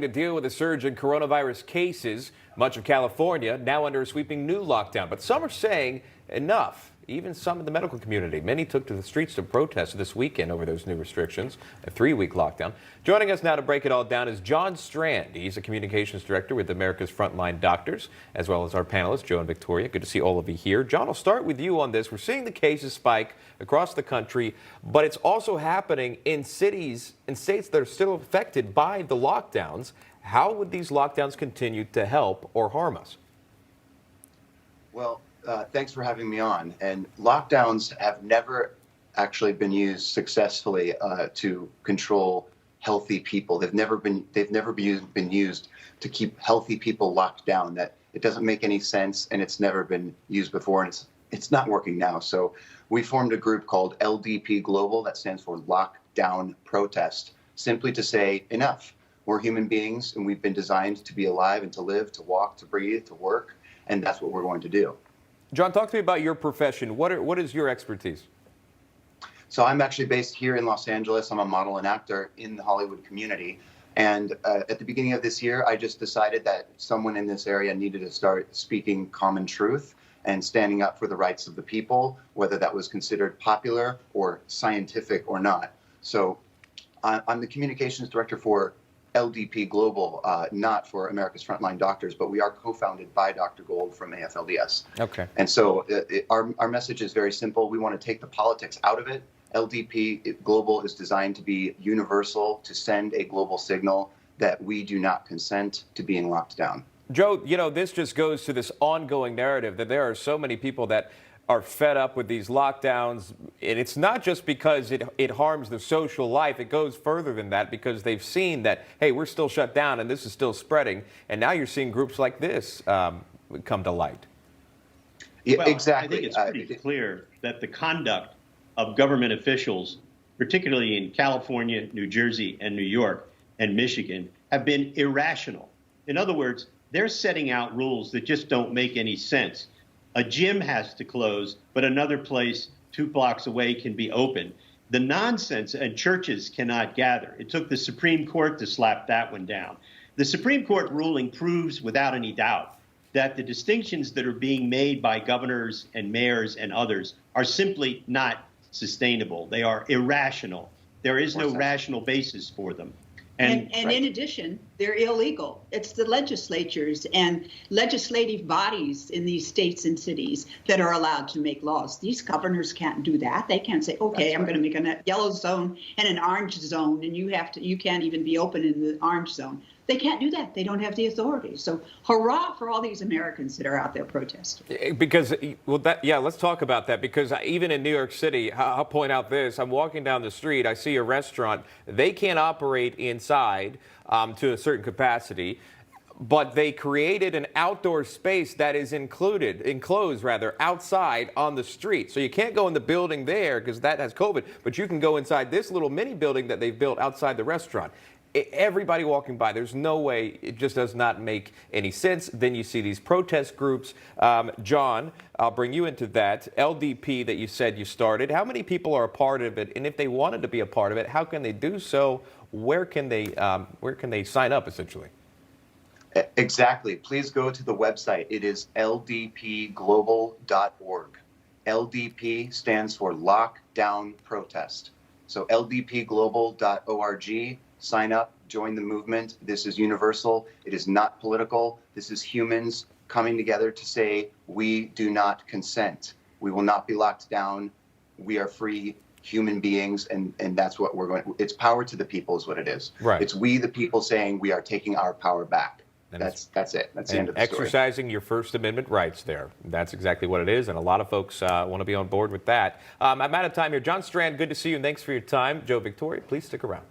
To deal with a surge in coronavirus cases, much of California now under a sweeping new lockdown. But some are saying enough. Even some in the medical community. Many took to the streets to protest this weekend over those new restrictions, a 3-week lockdown. Joining us now to break it all down is John Strand. He's a communications director with America's Frontline Doctors, as well as our panelists, Joe and Victoria. Good to see all of you here. John, I'll start with you on this. We're seeing the cases spike across the country, but it's also happening in cities and states that are still affected by the lockdowns. How would these lockdowns continue to help or harm us? Well, thanks for having me on. And lockdowns have never actually been used successfully to control healthy people. They've never been used to keep healthy people locked down. That it doesn't make any sense, and it's never been used before, and it's not working now. So we formed a group called 𝐒𝐓𝐑𝐀𝐍 Global, that stands for Lockdown Protest, simply to say enough. We're human beings, and we've been designed to be alive and to live, to walk, to breathe, to work, and that's what we're going to do. John, talk to me about your profession. What is your expertise? So I'm actually based here in Los Angeles. I'm a model and actor in the Hollywood community. And at the beginning of this year, I just decided that someone in this area needed to start speaking common truth and standing up for the rights of the people, whether that was considered popular or scientific or not. So I'm the communications director for 𝐒𝐓𝐑𝐀𝐍 Global, not for America's Frontline Doctors, but we are co-founded by Dr. Gold from AFLDS. Okay. And so our message is very simple. We want to take the politics out of it. 𝐒𝐓𝐑𝐀 Global is designed to be universal, to send a global signal that we do not consent to being locked down. Joe, you know, this just goes to this ongoing narrative that there are so many people that are fed up with these lockdowns, and it's not just because it harms their social life. It goes further than that because they've seen that, hey, we're still shut down and this is still spreading, and now you're seeing groups like this come to light. Yeah, well, exactly. I think it's pretty clear that the conduct of government officials, particularly in California, New Jersey, and New York, and Michigan, have been irrational. In other words, they're setting out rules that just don't make any sense. A gym has to close, but another place 2 blocks away can be open. The nonsense, and churches cannot gather. It took the Supreme Court to slap that one down. The Supreme Court ruling proves without any doubt that the distinctions that are being made by governors and mayors and others are simply not sustainable. They are irrational. There is no rational basis for them. And in addition, they're illegal. It's the legislatures and legislative bodies in these states and cities that are allowed to make laws. These governors can't do that. They can't say, okay, I'm going to make a yellow zone and an orange zone, and you can't even be open in the orange zone. They can't do that. They don't have the authority. So hurrah for all these Americans that are out there protesting. Because, well, let's talk about that. Because even in New York City, I'll point out this. I'm walking down the street. I see a restaurant. They can't operate inside to a certain capacity. But they created an outdoor space that is enclosed outside on the street. So you can't go in the building there because that has COVID. But you can go inside this little mini building that they've built outside the restaurant. Everybody walking by, there's no way, it just does not make any sense. Then you see these protest groups. John, I'll bring you into that. 𝐒𝐓𝐑𝐃 that you said you started, how many people are a part of it? And if they wanted to be a part of it, how can they do so? Where can they sign up, essentially? Exactly. Please go to the website. It is 𝐒𝐓𝐑𝐃global.org. 𝐿DP stands for Lockdown Protest. So 𝐿DPglobal.org. Sign up, join the movement. This is universal. It is not political. This is humans coming together to say, we do not consent. We will not be locked down. We are free human beings, and that's what we're going. It's power to the people is what it is. Right. It's we the people saying we are taking our power back. That's it. That's the end of the story. Exercising your First Amendment rights there. That's exactly what it is, and a lot of folks want to be on board with that. I'm out of time here. John Strand, good to see you, and thanks for your time. Joe, Victoria, please stick around.